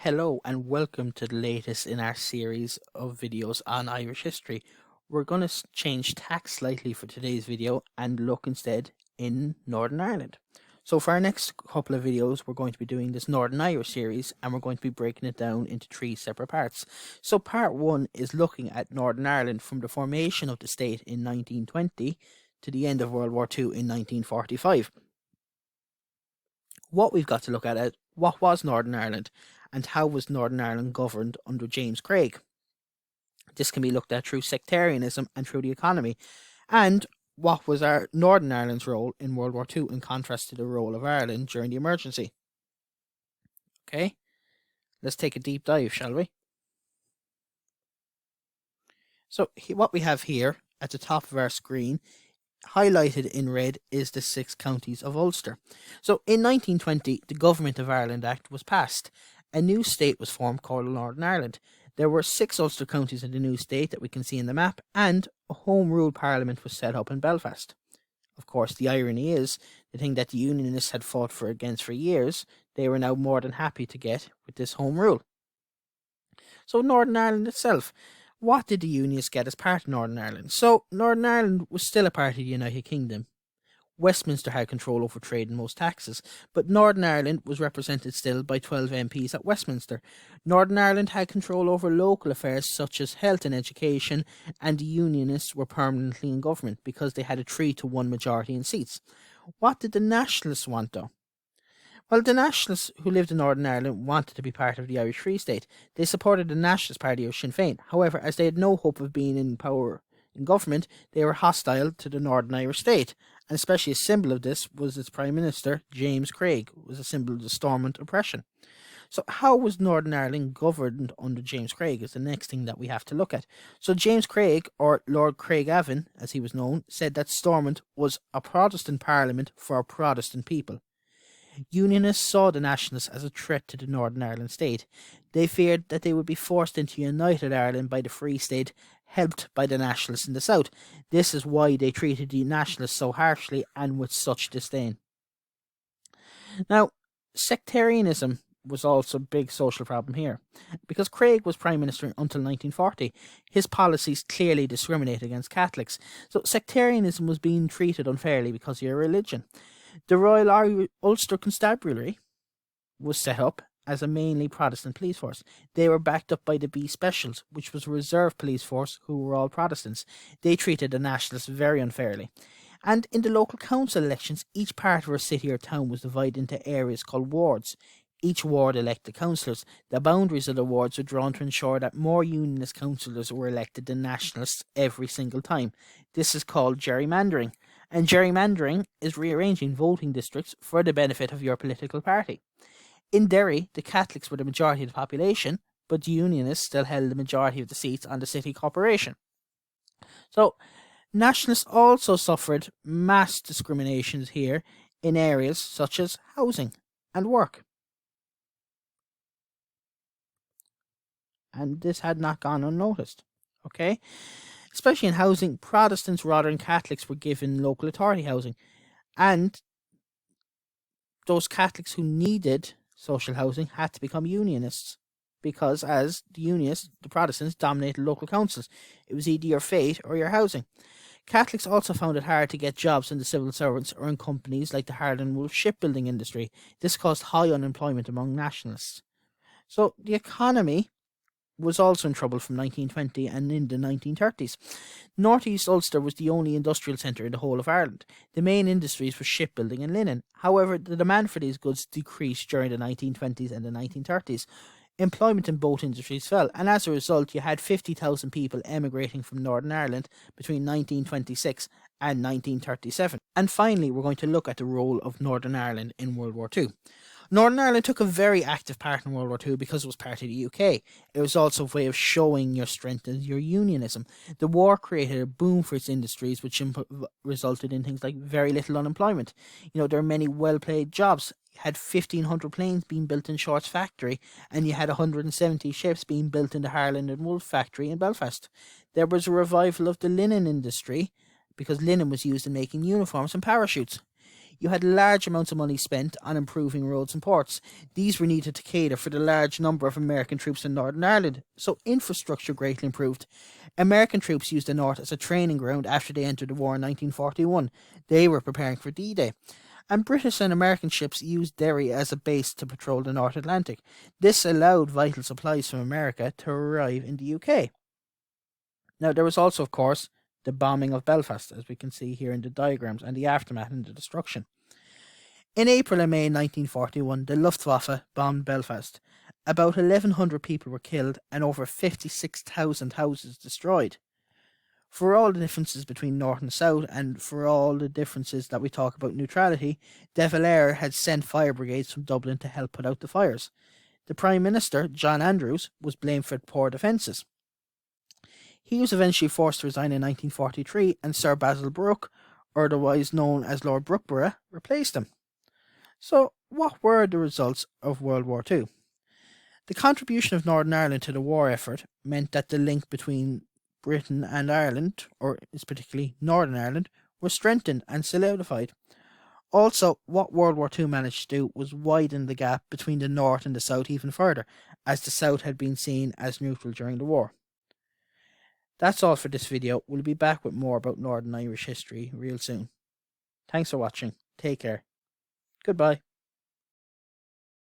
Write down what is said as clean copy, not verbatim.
Hello and welcome to the latest in our series of videos on Irish history. We're going to change tack slightly for today's video and look instead in Northern Ireland. So for our next couple of videos, we're going to be doing this Northern Irish series and we're going to be breaking it down into three separate parts. So part one is looking at Northern Ireland from the formation of the state in 1920 to the end of World War II in 1945. What we've got to look at is what was Northern Ireland and how was Northern Ireland governed under James Craig. This can be looked at through sectarianism and through the economy, and what was our Northern Ireland's role in World War II in contrast to the role of Ireland during the emergency. Okay, let's take a deep dive, shall we? So what we have here at the top of our screen, highlighted in red, is the 6 counties of Ulster. So in 1920, the Government of Ireland Act was passed. A new state was formed called Northern Ireland. There were 6 Ulster counties in the new state that we can see in the map, and a Home Rule Parliament was set up in Belfast. Of course, the irony is, the thing that the Unionists had fought against for years, they were now more than happy to get with this Home Rule. So Northern Ireland itself, what did the Unionists get as part of Northern Ireland? So Northern Ireland was still a part of the United Kingdom. Westminster had control over trade and most taxes, but Northern Ireland was represented still by 12 MPs at Westminster. Northern Ireland had control over local affairs such as health and education, and the Unionists were permanently in government because they had a 3-to-1 majority in seats. What did the Nationalists want, though? Well, the Nationalists who lived in Northern Ireland wanted to be part of the Irish Free State. They supported the Nationalist Party of Sinn Féin. However, as they had no hope of being in power in government, they were hostile to the Northern Irish state, and especially a symbol of this was its Prime Minister, James Craig, who was a symbol of the Stormont oppression. So how was Northern Ireland governed under James Craig is the next thing that we have to look at. So James Craig, or Lord Craigavon, as he was known, said that Stormont was a Protestant parliament for a Protestant people. Unionists saw the Nationalists as a threat to the Northern Ireland state. They feared that they would be forced into United Ireland by the Free State, helped by the Nationalists in the south. This is why they treated the Nationalists so harshly and with such disdain. Now, sectarianism was also a big social problem here. Because Craig was Prime Minister until 1940, his policies clearly discriminated against Catholics. So sectarianism was being treated unfairly because of your religion. The Royal Ulster Constabulary was set up as a mainly Protestant police force. They were backed up by the B Specials, which was a reserve police force who were all Protestants. They treated the Nationalists very unfairly. And in the local council elections, each part of a city or town was divided into areas called wards. Each ward elected councillors. The boundaries of the wards were drawn to ensure that more Unionist councillors were elected than Nationalists every single time. This is called gerrymandering. And gerrymandering is rearranging voting districts for the benefit of your political party. In Derry, the Catholics were the majority of the population, but the Unionists still held the majority of the seats on the city corporation. So, Nationalists also suffered mass discriminations here in areas such as housing and work. And this had not gone unnoticed. Okay? Especially in housing, Protestants rather than Catholics were given local authority housing. And those Catholics who needed social housing had to become Unionists. Because as the Unionists, the Protestants, dominated local councils. It was either your fate or your housing. Catholics also found it hard to get jobs in the civil servants or in companies like the Harland Wolff shipbuilding industry. This caused high unemployment among Nationalists. So the economy was also in trouble from 1920 and in the 1930s. North East Ulster was the only industrial centre in the whole of Ireland. The main industries were shipbuilding and linen. However, the demand for these goods decreased during the 1920s and the 1930s. Employment in both industries fell, and as a result, you had 50,000 people emigrating from Northern Ireland between 1926 and 1937. And finally, we're going to look at the role of Northern Ireland in World War II. Northern Ireland took a very active part in World War II because it was part of the UK. It was also a way of showing your strength and your unionism. The war created a boom for its industries, which resulted in things like very little unemployment. There are many well-paid jobs. You had 1,500 planes being built in Short's factory, and you had 170 ships being built in the Harland and Wolff factory in Belfast. There was a revival of the linen industry because linen was used in making uniforms and parachutes. you had large amounts of money spent on improving roads and ports. These were needed to cater for the large number of American troops in Northern Ireland, so infrastructure greatly improved. American troops used the North as a training ground after they entered the war in 1941. They were preparing for D-Day. And British and American ships used Derry as a base to patrol the North Atlantic. This allowed vital supplies from America to arrive in the UK. Now, there was also, of course, the bombing of Belfast, as we can see here in the diagrams, and the aftermath and the destruction. In April and May 1941, the Luftwaffe bombed Belfast. About 1,100 people were killed and over 56,000 houses destroyed. For all the differences between North and South, and for all the differences that we talk about neutrality, De Valera had sent fire brigades from Dublin to help put out the fires. The Prime Minister, John Andrews, was blamed for poor defences. He was eventually forced to resign in 1943, and Sir Basil Brooke, otherwise known as Lord Brookborough, replaced him. So, what were the results of World War II? The contribution of Northern Ireland to the war effort meant that the link between Britain and Ireland, or particularly Northern Ireland, was strengthened and solidified. Also, what World War II managed to do was widen the gap between the North and the South even further, as the South had been seen as neutral during the war. That's all for this video. We'll be back with more about Northern Irish history real soon. Thanks for watching. Take care. Goodbye.